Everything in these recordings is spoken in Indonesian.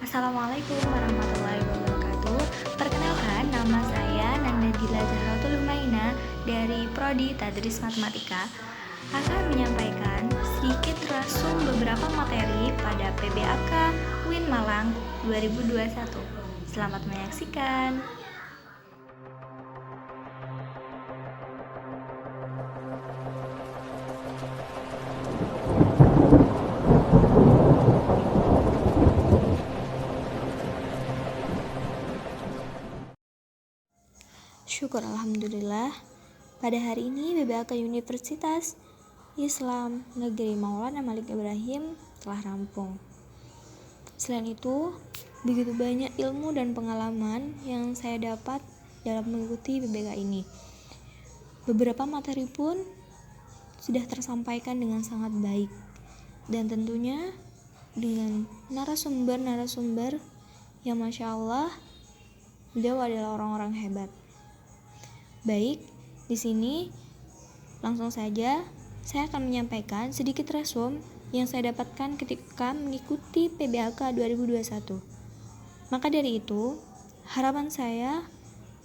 Assalamualaikum warahmatullahi wabarakatuh. Perkenalkan, nama saya Nanda Dila Zahratul Humaina dari Prodi Tadris Matematika akan menyampaikan sedikit resume beberapa materi pada PBAK UIN Malang 2021. Selamat menyaksikan. Syukur alhamdulillah, pada hari ini PBAK Universitas Islam Negeri Maulana Malik Ibrahim telah rampung. Selain itu, begitu banyak ilmu dan pengalaman yang saya dapat dalam mengikuti PBK ini. Beberapa materi pun sudah tersampaikan dengan sangat baik, dan tentunya dengan narasumber yang Masya Allah, beliau adalah orang-orang hebat. Baik, di sini langsung saja saya akan menyampaikan sedikit resume yang saya dapatkan ketika mengikuti PBAK 2021. Maka dari itu, harapan saya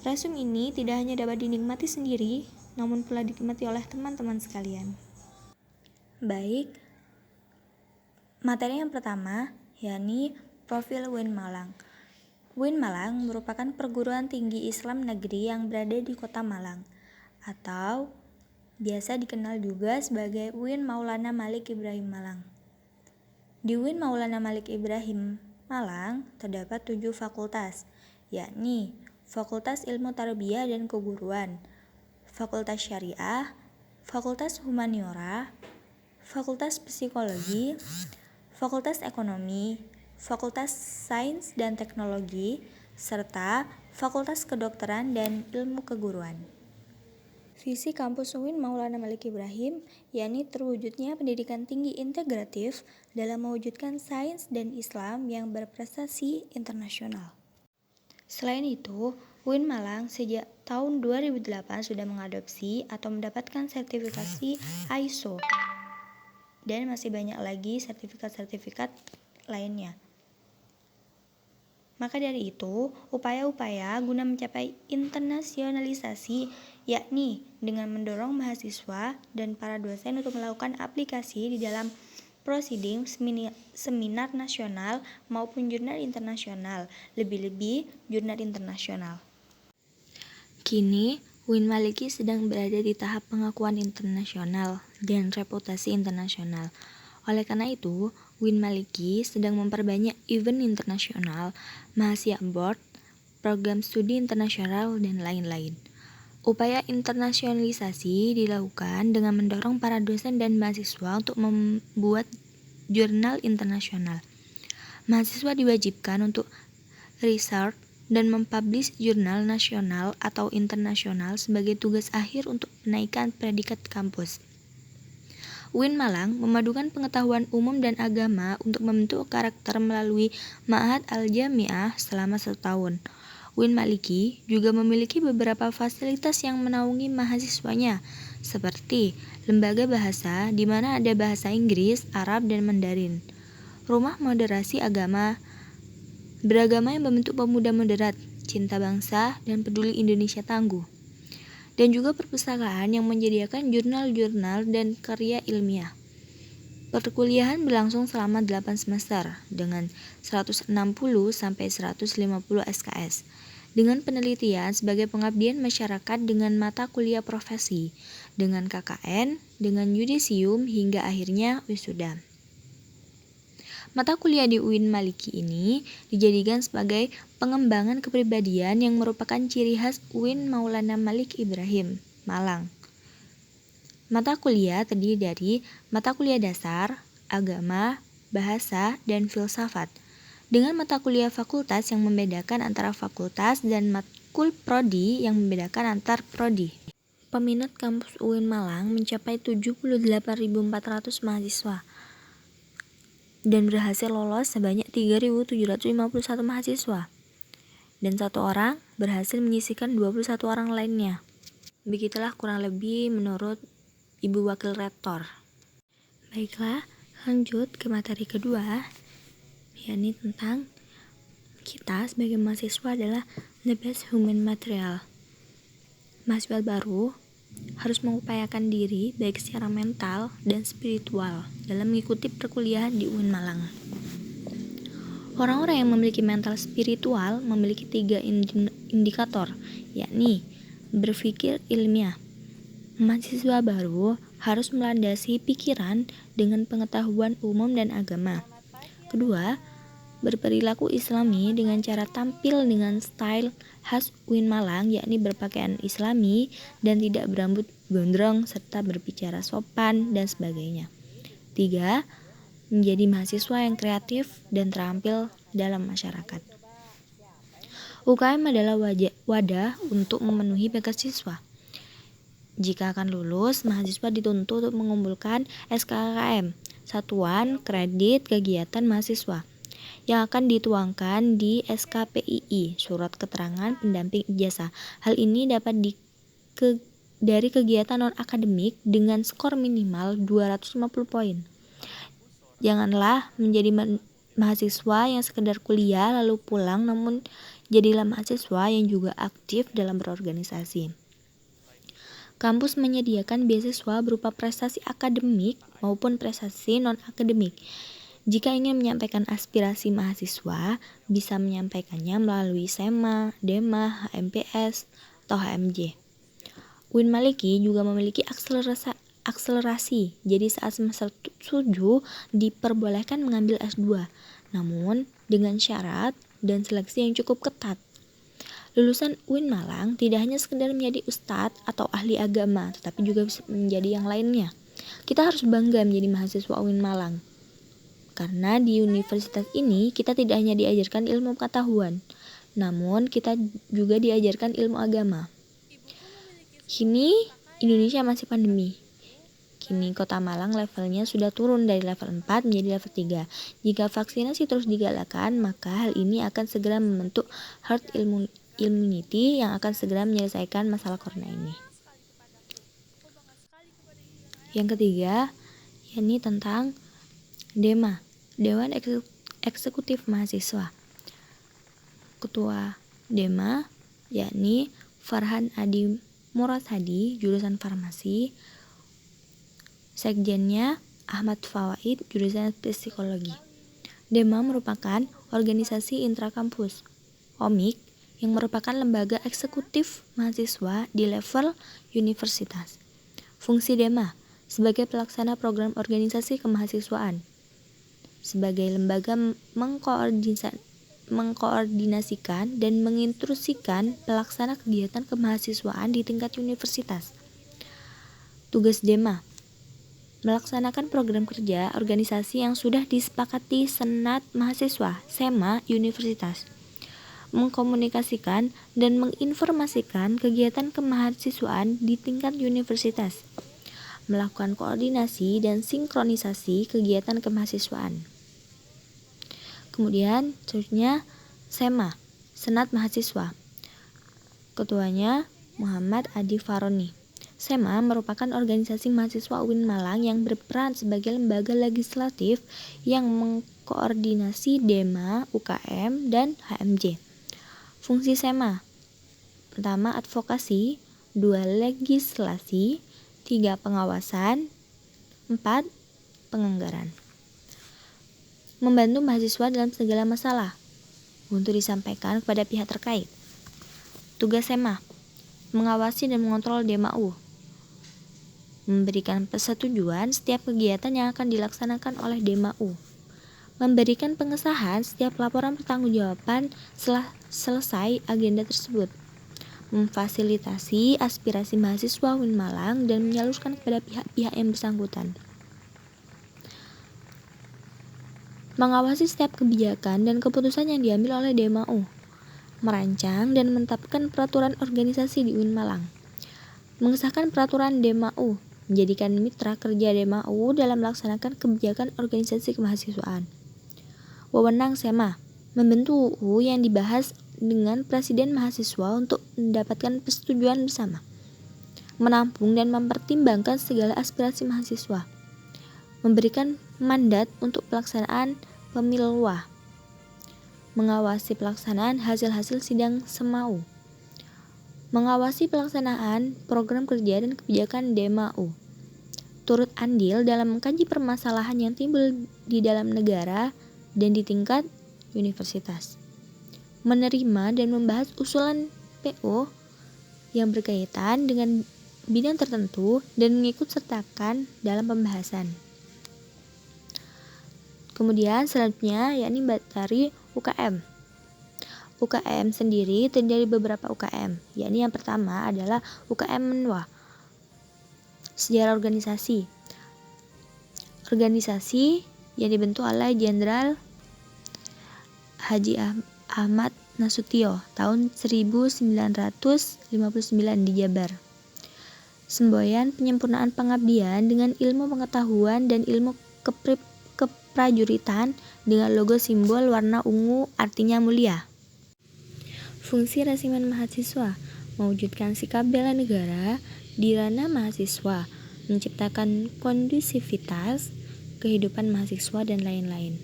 resume ini tidak hanya dapat dinikmati sendiri, namun pula dinikmati oleh teman-teman sekalian. Baik, materi yang pertama yakni profil UIN Malang. UIN Malang merupakan perguruan tinggi Islam negeri yang berada di Kota Malang, atau biasa dikenal juga sebagai UIN Maulana Malik Ibrahim Malang. Di UIN Maulana Malik Ibrahim Malang terdapat 7 fakultas, yakni Fakultas Ilmu Tarbiyah dan Keguruan, Fakultas Syariah, Fakultas Humaniora, Fakultas Psikologi, Fakultas Ekonomi, Fakultas Sains dan Teknologi, serta Fakultas Kedokteran dan Ilmu Keguruan. Visi kampus UIN Maulana Malik Ibrahim yakni terwujudnya pendidikan tinggi integratif dalam mewujudkan sains dan Islam yang berprestasi internasional. Selain itu, UIN Malang sejak tahun 2008 sudah mengadopsi atau mendapatkan sertifikasi ISO, dan masih banyak lagi sertifikat-sertifikat lainnya. Maka dari itu, upaya-upaya guna mencapai internasionalisasi yakni dengan mendorong mahasiswa dan para dosen untuk melakukan aplikasi di dalam proceeding seminar nasional maupun jurnal internasional, lebih-lebih jurnal internasional. Kini, UIN Maliki sedang berada di tahap pengakuan internasional dan reputasi internasional. Oleh karena itu, UIN Maliki sedang memperbanyak event internasional, mahasiswa board, program studi internasional, dan lain-lain. Upaya internasionalisasi dilakukan dengan mendorong para dosen dan mahasiswa untuk membuat jurnal internasional. Mahasiswa diwajibkan untuk research dan mempublish jurnal nasional atau internasional sebagai tugas akhir untuk menaikkan predikat kampus. UIN Malang memadukan pengetahuan umum dan agama untuk membentuk karakter melalui Ma'had Al-Jami'ah selama 1 tahun. UIN Maliki juga memiliki beberapa fasilitas yang menaungi mahasiswanya, seperti lembaga bahasa di mana ada bahasa Inggris, Arab, dan Mandarin, rumah moderasi agama beragama yang membentuk pemuda moderat, cinta bangsa, dan peduli Indonesia tangguh, dan juga perpustakaan yang menyediakan jurnal-jurnal dan karya ilmiah. Perkuliahan berlangsung selama 8 semester dengan 160 sampai 150 SKS dengan penelitian sebagai pengabdian masyarakat dengan mata kuliah profesi, dengan KKN, dengan yudisium hingga akhirnya wisuda. Mata kuliah di UIN Maliki ini dijadikan sebagai pengembangan kepribadian yang merupakan ciri khas UIN Maulana Malik Ibrahim, Malang. Mata kuliah terdiri dari mata kuliah dasar, agama, bahasa, dan filsafat, dengan mata kuliah fakultas yang membedakan antara fakultas dan matkul prodi yang membedakan antar prodi. Peminat kampus UIN Malang mencapai 78.400 mahasiswa dan berhasil lolos sebanyak 3.751 mahasiswa, dan 1 orang berhasil menyisihkan 21 orang lainnya. Begitulah kurang lebih menurut Ibu Wakil Rektor. Baiklah, lanjut ke materi kedua, yakni tentang kita sebagai mahasiswa adalah the best human material. Mahasiswa baru harus mengupayakan diri baik secara mental dan spiritual dalam mengikuti perkuliahan di UIN Malang. Orang-orang yang memiliki mental spiritual memiliki 3 indikator, yakni berpikir ilmiah. Mahasiswa baru harus melandasi pikiran dengan pengetahuan umum dan agama. Kedua, berperilaku islami dengan cara tampil dengan style khas UIN Malang, yakni berpakaian islami dan tidak berambut gondrong serta berbicara sopan dan sebagainya. 3. Menjadi mahasiswa yang kreatif dan terampil dalam masyarakat. UKM adalah wadah untuk memenuhi bakat siswa. Jika akan lulus, mahasiswa dituntut untuk mengumpulkan SKKM, Satuan Kredit Kegiatan Mahasiswa, yang akan dituangkan di SKPII, Surat Keterangan Pendamping Ijazah. Hal ini dapat dari kegiatan non-akademik dengan skor minimal 250 poin. Janganlah menjadi mahasiswa yang sekedar kuliah lalu pulang, namun jadilah mahasiswa yang juga aktif dalam berorganisasi. Kampus menyediakan beasiswa berupa prestasi akademik maupun prestasi non-akademik. Jika ingin menyampaikan aspirasi mahasiswa, bisa menyampaikannya melalui SEMA, DEMA, HMPS, atau HMJ. UIN Maliki juga memiliki akselerasi, jadi saat semester 7 diperbolehkan mengambil S2, namun dengan syarat dan seleksi yang cukup ketat. Lulusan UIN Malang tidak hanya sekedar menjadi ustadz atau ahli agama, tetapi juga bisa menjadi yang lainnya. Kita harus bangga menjadi mahasiswa UIN Malang. Karena di universitas ini kita tidak hanya diajarkan ilmu pengetahuan, namun kita juga diajarkan ilmu agama. Kini Indonesia masih pandemi. Kini Kota Malang levelnya sudah turun dari level 4 menjadi level 3. Jika vaksinasi terus digalakkan, maka hal ini akan segera membentuk herd immunity yang akan segera menyelesaikan masalah corona ini. Yang ketiga, yakni tentang DEMA, Dewan Eksekutif Mahasiswa. Ketua DEMA yakni Farhan Adi Murad Hadi, jurusan Farmasi. Sekjennya Ahmad Fawaid, jurusan Psikologi. DEMA merupakan organisasi intrakampus OMIK yang merupakan lembaga eksekutif mahasiswa di level universitas. Fungsi DEMA sebagai pelaksana program organisasi kemahasiswaan, sebagai lembaga mengkoordinasikan dan menginstruksikan pelaksana kegiatan kemahasiswaan di tingkat universitas. Tugas DEMA melaksanakan program kerja organisasi yang sudah disepakati Senat Mahasiswa SEMA Universitas, mengkomunikasikan dan menginformasikan kegiatan kemahasiswaan di tingkat universitas, melakukan koordinasi dan sinkronisasi kegiatan kemahasiswaan. Kemudian selanjutnya SEMA, Senat Mahasiswa. Ketuanya Muhammad Adi Faroni. SEMA merupakan organisasi mahasiswa UIN Malang yang berperan sebagai lembaga legislatif yang mengkoordinasi DEMA, UKM, dan HMJ. Fungsi SEMA: pertama, advokasi; 2, legislasi; 3, pengawasan; 4, penganggaran. Membantu mahasiswa dalam segala masalah untuk disampaikan kepada pihak terkait. Tugas SEMA: mengawasi dan mengontrol DEMA-U, memberikan persetujuan setiap kegiatan yang akan dilaksanakan oleh DEMA-U, memberikan pengesahan setiap laporan pertanggungjawaban setelah selesai agenda tersebut, memfasilitasi aspirasi mahasiswa UIN Malang dan menyalurkan kepada pihak-pihak yang bersangkutan. Mengawasi setiap kebijakan dan keputusan yang diambil oleh DEMA-U, merancang dan menetapkan peraturan organisasi di UIN Malang, mengesahkan peraturan DEMA-U, menjadikan mitra kerja DEMA-U dalam melaksanakan kebijakan organisasi kemahasiswaan. Wewenang SEMA: membentuk UU yang dibahas dengan presiden mahasiswa untuk mendapatkan persetujuan bersama, menampung dan mempertimbangkan segala aspirasi mahasiswa, memberikan mandat untuk pelaksanaan pemiluwah, mengawasi pelaksanaan hasil-hasil sidang semau, mengawasi pelaksanaan program kerja dan kebijakan DMAU, turut andil dalam mengkaji permasalahan yang timbul di dalam negara dan di tingkat universitas, menerima dan membahas usulan PO yang berkaitan dengan bidang tertentu dan mengikut sertakan dalam pembahasan. Kemudian selanjutnya yakni materi UKM. UKM sendiri terdiri dari beberapa UKM, yakni yang pertama adalah UKM Menwa. Sejarah organisasi. Organisasi yang dibentuk oleh Jenderal Haji Ahmad Nasution tahun 1959 di Jabar. Semboyan penyempurnaan pengabdian dengan ilmu pengetahuan dan ilmu keprajuritan dengan logo simbol warna ungu artinya mulia. Fungsi resimen mahasiswa mewujudkan sikap bela negara di ranah mahasiswa, menciptakan kondusivitas kehidupan mahasiswa dan lain-lain.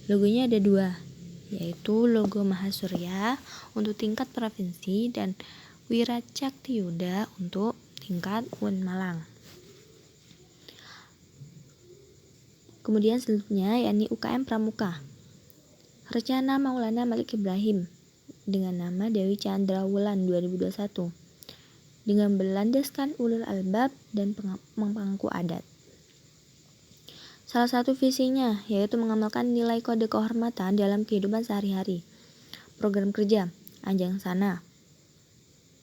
Logonya ada 2, yaitu logo Mahasurya untuk tingkat provinsi dan Wiracaktiyuda untuk tingkat UN Malang. Kemudian selanjutnya yakni UKM Pramuka. Rencana Maulana Malik Ibrahim dengan nama Dewi Chandrawulan 2021 dengan berlandaskan ulul albab dan pemangku adat. Salah satu visinya yaitu mengamalkan nilai kode kehormatan dalam kehidupan sehari-hari. Program kerja, Anjang Sana,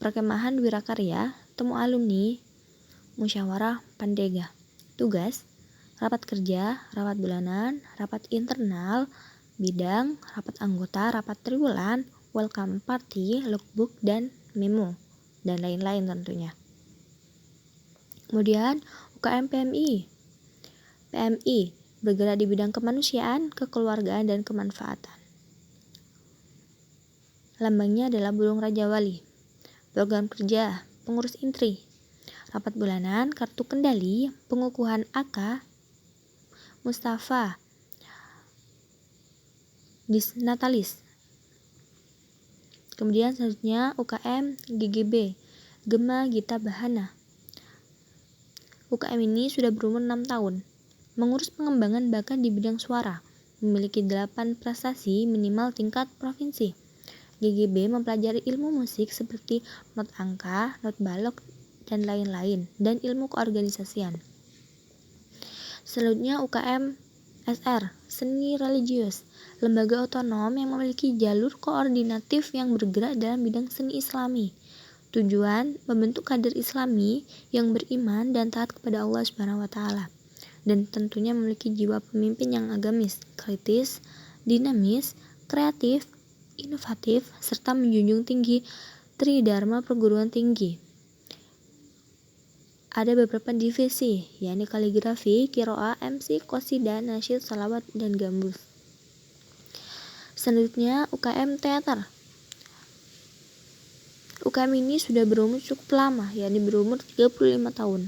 Perkemahan Wirakarya, Temu Alumni, Musyawarah Pandega. Tugas, rapat kerja, rapat bulanan, rapat internal, bidang, rapat anggota, rapat triwulan, welcome party, logbook, dan memo, dan lain-lain tentunya. Kemudian UKM PMI. PMI bergerak di bidang kemanusiaan, kekeluargaan, dan kemanfaatan. Lambangnya adalah burung Raja Wali. Program kerja, pengurus intri, rapat bulanan, kartu kendali, pengukuhan AK, Mustafa, Disnatalis. Kemudian selanjutnya UKM GGB, Gema Gita Bahana. UKM ini sudah berumur 6 tahun, mengurus pengembangan bakat di bidang suara, memiliki 8 prestasi minimal tingkat provinsi. GGB mempelajari ilmu musik seperti not angka, not balok, dan lain-lain, dan ilmu keorganisasian. Selanjutnya UKM SR, Seni Religius, lembaga otonom yang memiliki jalur koordinatif yang bergerak dalam bidang seni Islami. Tujuan membentuk kader Islami yang beriman dan taat kepada Allah SWT, dan tentunya memiliki jiwa pemimpin yang agamis, kritis, dinamis, kreatif, inovatif, serta menjunjung tinggi Tridharma perguruan tinggi. Ada beberapa divisi, yakni kaligrafi, kiroah, MC, qasidah, nasyid, salawat, dan gambus. Selanjutnya UKM Teater. UKM ini sudah berumur cukup lama, yakni berumur 35 tahun.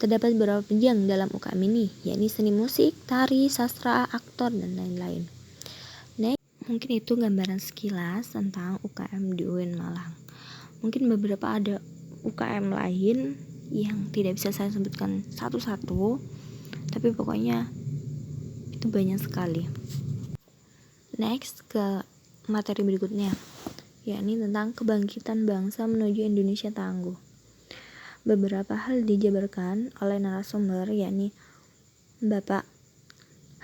Terdapat beberapa bidang dalam UKM ini, yakni seni musik, tari, sastra, aktor, dan lain-lain. Mungkin itu gambaran sekilas tentang UKM di UIN Malang. Mungkin beberapa ada UKM lain yang tidak bisa saya sebutkan satu-satu, tapi pokoknya itu banyak sekali. Next ke materi berikutnya, yakni tentang kebangkitan bangsa menuju Indonesia tangguh. Beberapa hal dijabarkan oleh narasumber, yakni Bapak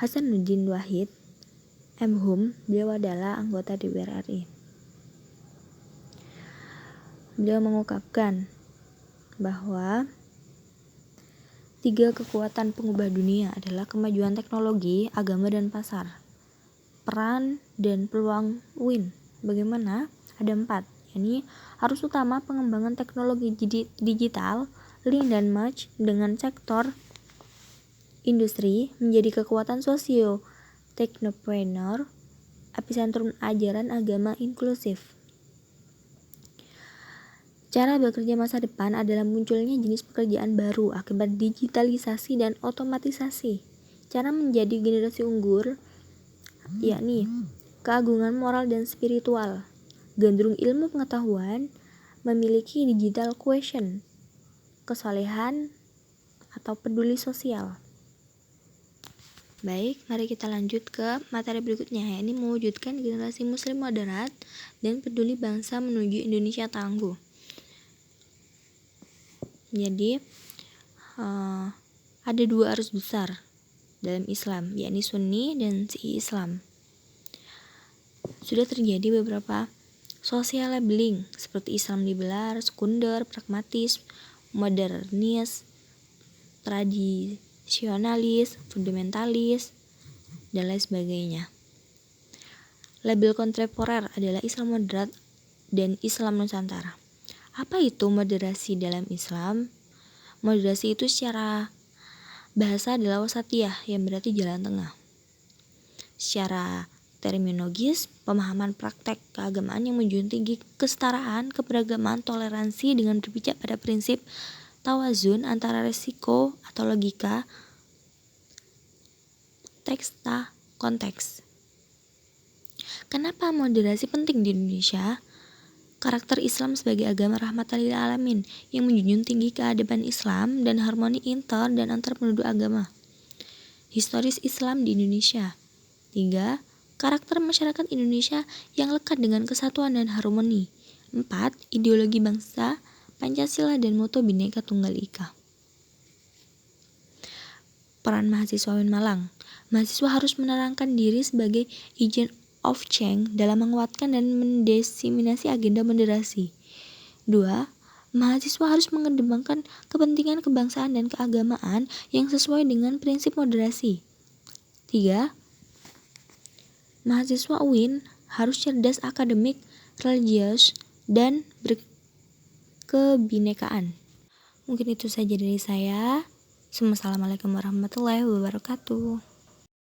Hasanuddin Wahid, M.Hum, beliau adalah anggota DPR RI. Beliau mengungkapkan bahwa 3 kekuatan pengubah dunia adalah kemajuan teknologi, agama, dan pasar. Peran dan peluang UIN bagaimana? Ada 4, yakni arus utama pengembangan teknologi digital, link dan match dengan sektor industri menjadi kekuatan sosio teknopreneur, epicentrum ajaran agama inklusif. Cara bekerja masa depan adalah munculnya jenis pekerjaan baru akibat digitalisasi dan otomatisasi. Cara menjadi generasi unggul yakni keagungan moral dan spiritual. Gandrung ilmu pengetahuan memiliki digital quotient, kesolehan atau peduli sosial. Baik, mari kita lanjut ke materi berikutnya, yakni mewujudkan generasi muslim moderat dan peduli bangsa menuju Indonesia tangguh. Jadi, ada dua arus besar dalam Islam, yakni Sunni dan Syi'i Islam. Sudah terjadi beberapa social labeling seperti Islam liberal, sekunder, pragmatis, modernis, tradisionalis, fundamentalis, dan lain sebagainya. Label kontemporer adalah Islam moderat dan Islam Nusantara. Apa itu moderasi dalam Islam? Moderasi itu secara bahasa adalah wasatiyah, yang berarti jalan tengah. Secara terminologis, pemahaman praktek keagamaan yang menjunjung tinggi kesetaraan, keberagaman, toleransi dengan berpijak pada prinsip tawazun antara resiko atau logika, teksta, konteks. Kenapa moderasi penting di Indonesia? Karakter Islam sebagai agama rahmatan lil alamin yang menjunjung tinggi keadaban Islam dan harmoni inter dan antar penduduk agama. Historis Islam di Indonesia. 3. Karakter masyarakat Indonesia yang lekat dengan kesatuan dan harmoni. 4. Ideologi bangsa, Pancasila dan moto Bhinneka Tunggal Ika. Peran mahasiswa UIN Malang. Mahasiswa harus menerangkan diri sebagai agent of change dalam menguatkan dan mendesiminasi agenda moderasi. 2. Mahasiswa harus mengedepankan kepentingan kebangsaan dan keagamaan yang sesuai dengan prinsip moderasi. 3. Mahasiswa UIN harus cerdas akademik, religius, dan berkebinekaan. Mungkin itu saja dari saya. Assalamualaikum warahmatullahi wabarakatuh.